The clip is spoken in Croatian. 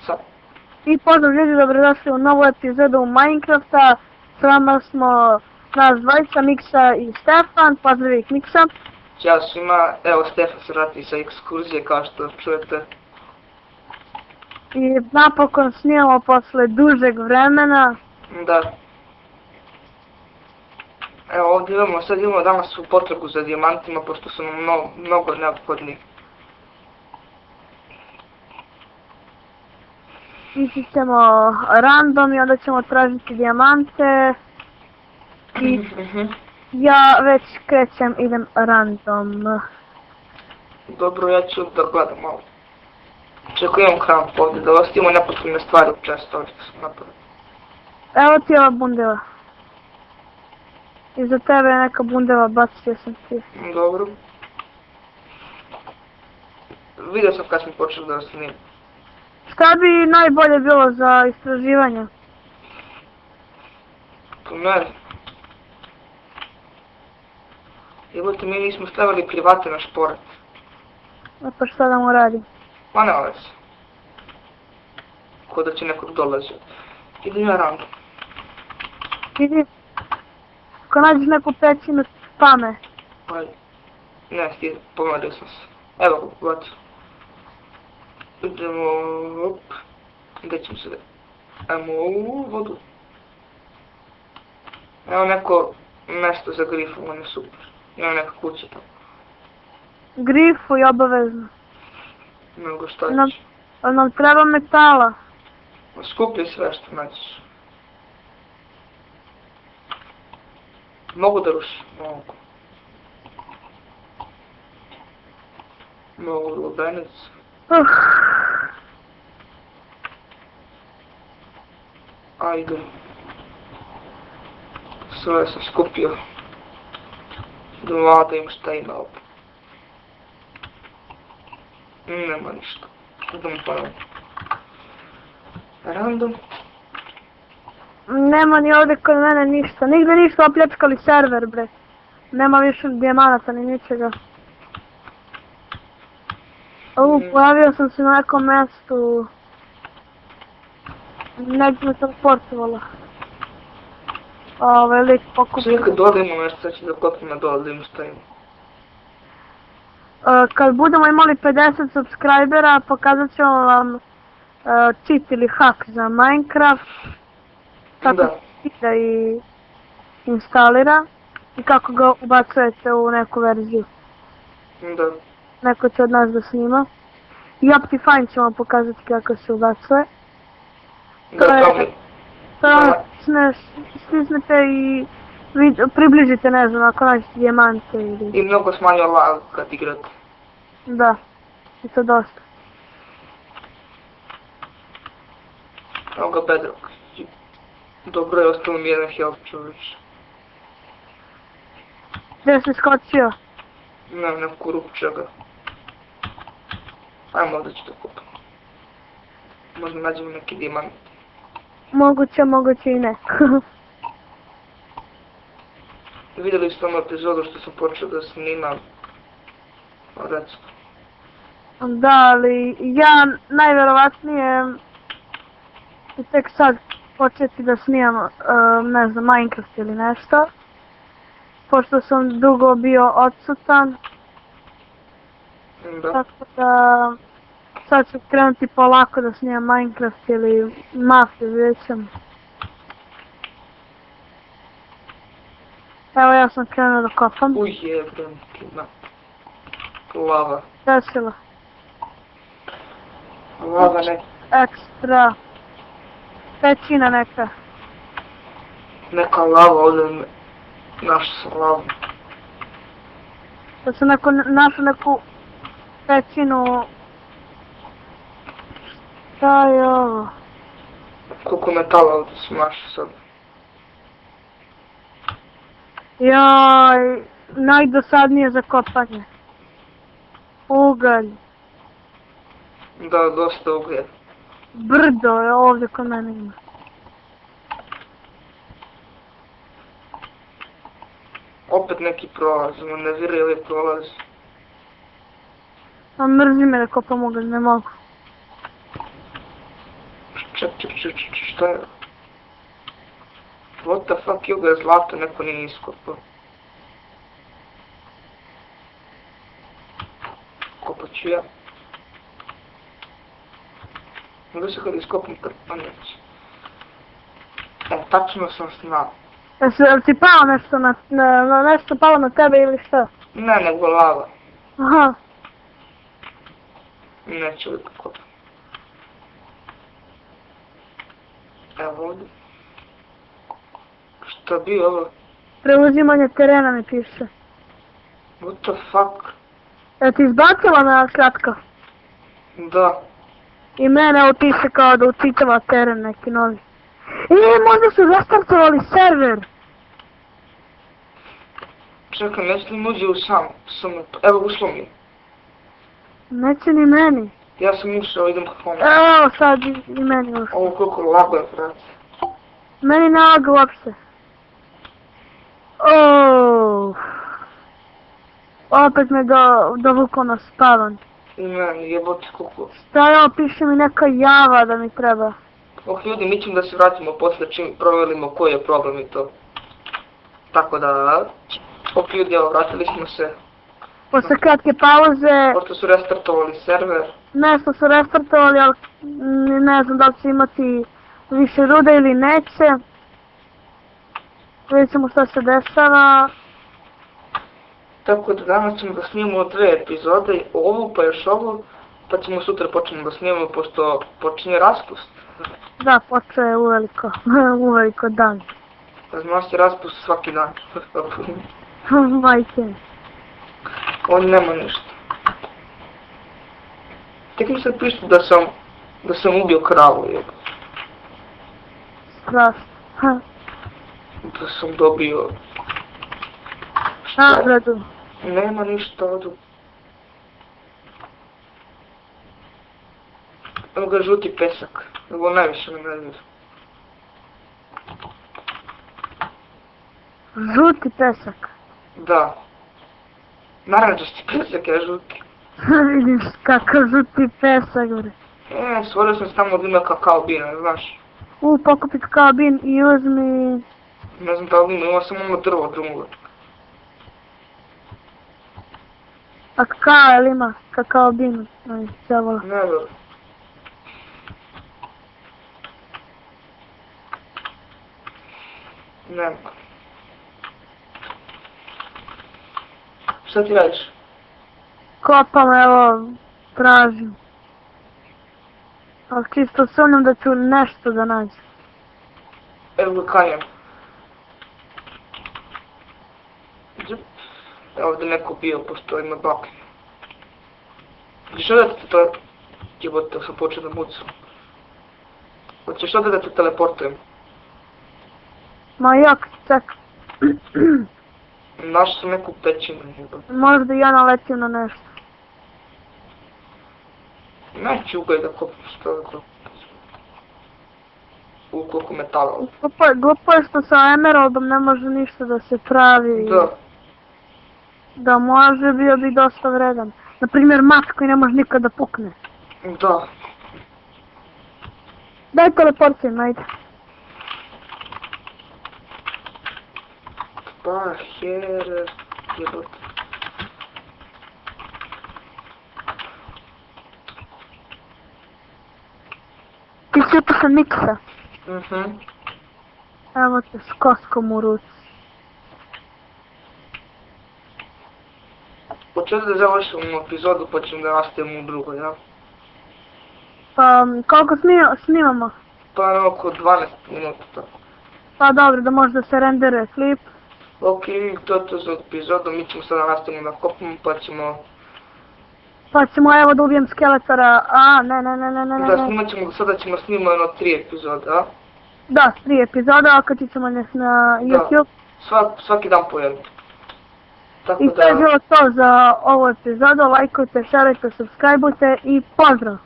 Miksa. I pozdrav ljudi, dobrodošli u novu epizodu Minecrafta. S vama smo nas dvojica, Miksa i Stefan. Pozdravik Miksa. Ćao svima, evo Stefan se vrati sa ekskurzije kao što čujete. I napokon snijemo posle dužeg vremena. Da. Evo ovdje imamo danas u potragu za dijamantima pošto su nam mnogo neophodni. Ići ćemo random i onda ćemo tražiti dijamante. I ja već krećem, idem random. Dobro, ja ću da gledam malo. Čekaj, imam kramp ovdje, da ostavimo nepotrebne stvari u često ovdje što sam napravio. Evo ti ova bundeva. Iza tebe je neka bundeva, bacio sam ti. Dobro. Vidio sam kad smo počeli da snimamo. Šta bi najbolje bilo za istraživanje? Po meni. Jebote, mi nismo stavili private na šporet. A pa šta da mu radim? Ma ne ovaj se. Ko da će nekog dolazi. Idem ja random. Vidi, ako nađeš neku pećinu, spame. Ajde. Ne, pomerio sam se. Evo ga, bacio. Idemo, op. Gdje ćemo se da? Ajmo u vodu. Evo neko mjesto za grifu, on je super. Evo neka kuća tamo. Grifu i obavezno. Nego šta Nam, ćeš? nam treba metala. Skupi sve što naćeš. Mogu da rušim? Mogu. Mogu lubenic. Ajde. Sve sam skupio. Da vadim šta ima opet. Nema ništa. Idemo ponovno. Random. Nema ni ovdje kod mene ništa. Nigde ništa opljačkali server, bre. Nema više dijamanata ni ničega. Pojavio sam se na nekom mjestu. Negdje me transportovala. Ovaj lik pokupio. Sve kad dole imamo nešto, sad ću da kopim na dole da im šta ima. Kad budemo imali 50 subscribera, pokazat ćemo vam cheat ili hack za Minecraft. Kako se da i instalira i kako ga ubacujete u neku verziju. Da. Neko će od nas da snima. I Optifine ćemo pokazati kako se ubacuje. To stisnete i približite, ne znam, ako nađete dijamante ili... I mnogo smanjio lag kad igrate. Da, i to dosta. Evo ga bedrock. Dobro je, ostalo mi jedan health čovječ. Gdje si skočio? Nemam neku rupu čega. Ajmo ovdje ću to kupam. Možda nađemo neki dijamant. Moguće, moguće i ne. Vidjeli ste onu epizodu što sam počeo da snimam. Recimo. Da, ali ja najvjerovatnije ću tek sad početi da snimam, ne znam, Minecraft ili nešto. Pošto sam dugo bio odsutan. Da. Tako da sad ću krenuti polako da snimam Minecraft ili Mafiju, vidjet ćemo. Evo ja sam krenuo da kopam. Uj jebem ti na. Lava. Desila. Lava ne. Ekstra. Pećina neka. Neka lava ovdje. Našao sam lavu. Da sam našao neku pećinu. Šta je ovo? Koliko metala ovdje sam našao sad. Joj, najdosadnije za kopanje. Ugalj. Da, dosta ugljen. Brdo je ovdje kod mene ima. Opet neki prolaz, ne vjerujem li prolaz. A mrzi me da kopam ugalj, ne mogu. Ček, šta je? What the fuck, Juga je zlato, neko nije iskopao. Kopat ću ja. Onda se kad iskopam krpanec. Tačno sam znao. Jel ti pao nešto nešto palo na tebe ili šta? Ne, nego lava. Aha. Neću li kopam. Evo ovdje. Šta bi ovo? Preuzimanje terena mi piše. What the fuck? Jel ti izbacila me kratko? Da. I mene ovo piše kao da učitava teren neki novi. Možda su restartovali server. Čekaj, neće li mi uđe u sam? Evo, ušlo mi. Neće ni meni. Ja sam ušao, idem kako ono. Evo sad i meni ušlo. Ovo koliko lago je, frate. Meni ne lago uopšte. Opet me dovukao na spavan. I meni, jebote koliko. Šta je ovo, piše mi neka java da mi treba. Ljudi, mi ćemo da se vratimo posle čim provjerimo koji je problem i to. Tako da, ljudi, evo, vratili smo se. Posle kratke pauze, Pošto su restartovali server. nešto su restartovali, ali ne znam da li će imati više rude ili neće. Vidjet ćemo šta se dešava. Tako da danas ćemo da snimamo 2 epizode, ovu pa još ovu, pa ćemo sutra počnemo da snimamo pošto počinje raspust. Da, počeo je uveliko dan. Znaš se raspust svaki dan. Majke. On nema ništa. Tek mi se piše da sam ubio kravu, jebo. Strašno. Da sam dobio... Nagradu. Nema ništa ovdje. Evo ga žuti pesak. Ovo najviše me nervira. Žuti pesak. Da. Naranđasti pesak je žuti. Vidiš kakav žuti pesak, bre. Stvorio sam tamo od ime kakao bina, znaš. Pokupit kao bin i uzmi... Ne znam da li ima samo ono drvo od drumova. A kakao, jel ima? Kakao bin, djavola. Ne znam. Nema. Šta ti radiš? Kopam, evo, tražim. Ali čisto sumnjam da ću nešto da nađem. Evo ga kanjem. Evo ovdje neko bio, pošto ima baklje. Hoćeš ovdje da te to... Jebote, sam počeo da mucam. Hoćeš ovdje da te teleportujem? Ma jak, čekaj. Našao sam neku pećinu, jebote. Možda i ja naletim na nešto. Neću ugaj da kopam što da kopam. Koliko metala. Glupo je što sa emeraldom ne može ništa da se pravi. Da. Da može, bio bi dosta vredan. Naprimjer, mač koji ne može nikad da pukne. Da. Daj teleportijem, ajde. Pa, here, jebote. Ti si upisao miksa. Evo te s koskom u ruci. Hoćeš da završimo epizodu pa ćemo da nastavimo u drugoj, ja? Pa, koliko snimamo? Pa oko 12 minuta tako. Pa dobro, da može da se renderuje klip. Ok, to je to za epizodu, mi ćemo sada nastavimo da kopamo pa ćemo... Pa ćemo evo da ubijem skeletora, ne. Da, snimat ćemo, sada ćemo snimati jedno 3 epizode, a? Da, 3 epizode, okačit ćemo nas na YouTube. Svaki dan po jednu. I to je bilo to za ovu epizodu, lajkujte, šerajte, subscribeujte i pozdrav!